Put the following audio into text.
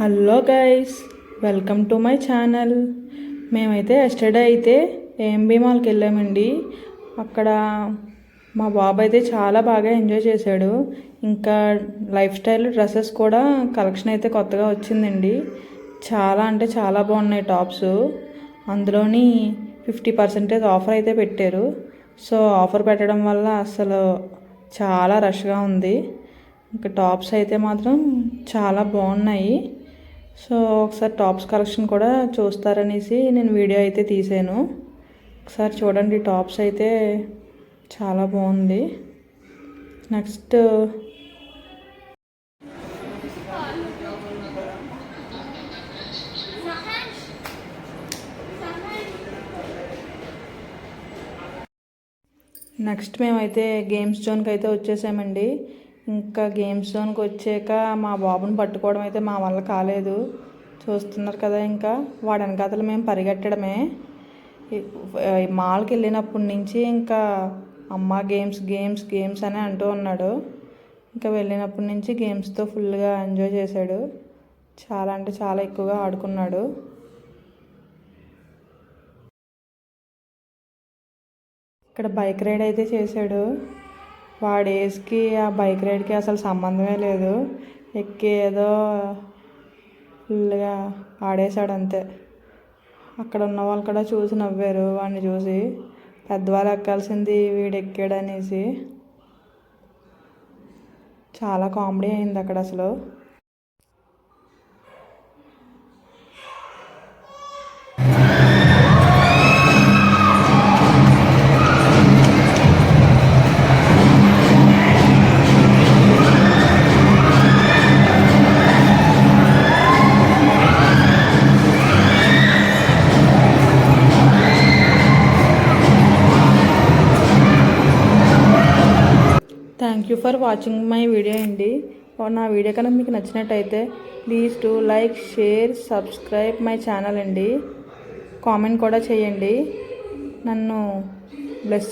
Hello guys, welcome to my channel. మేమైతే yesterday అయితే AMB మాల్కి వెళ్ళామండి. అక్కడ మా బాబు అయితే చాలా బాగా ఎంజాయ్ చేశాడు. ఇంకా లైఫ్ స్టైల్ డ్రెస్సెస్ కూడా కలెక్షన్ అయితే కొత్తగా వచ్చిందండి. చాలా అంటే చాలా బాగున్నాయి టాప్స్. అందులోని 50% ఆఫర్ అయితే పెట్టారు. సో ఆఫర్ పెట్టడం వల్ల అసలు చాలా రష్గా ఉంది. ఇంకా టాప్స్ అయితే మాత్రం చాలా బాగున్నాయి. సో ఒకసారి టాప్స్ కలెక్షన్ కూడా చూస్తారనేసి నేను వీడియో అయితే తీసాను. ఒకసారి చూడండి, టాప్స్ అయితే చాలా బాగుంది. నెక్స్ట్ మేమైతే గేమ్స్ జోన్కి అయితే వచ్చేసామండి. ఇంకా గేమ్స్ జోన్కి వచ్చాక మా బాబుని పట్టుకోవడం అయితే మా వల్ల కాలేదు. చూస్తున్నారు కదా, ఇంకా వాడి వెనకాతలు మేము పరిగెట్టడమే. మాల్కి వెళ్ళినప్పటి నుంచి ఇంకా అమ్మ గేమ్స్ గేమ్స్ గేమ్స్ అని అంటూ ఉన్నాడు. ఇంకా వెళ్ళినప్పటి నుంచి గేమ్స్తో ఫుల్గా ఎంజాయ్ చేశాడు. చాలా అంటే చాలా ఎక్కువగా ఆడుకున్నాడు. ఇక్కడ బైక్ రైడ్ అయితే చేశాడు. వాడి ఏజ్కి ఆ బైక్ రైడ్కి అసలు సంబంధమే లేదు. ఎక్కి ఏదో ఫుల్గా ఆడేశాడు అంతే. అక్కడ ఉన్న వాళ్ళు కూడా చూసి నవ్వారు వాడిని చూసి. పెద్దవాళ్ళు ఎక్కాల్సింది వీడు ఎక్కాడనేసి. చాలా కామెడీ అయింది అక్కడ అసలు. Thank you for watching my video అండి. నా వీడియో కనుక మీకు నచ్చినట్టయితే please to like, share, subscribe my channel అండి. కామెంట్ కూడా చేయండి. నన్ను బ్లెస్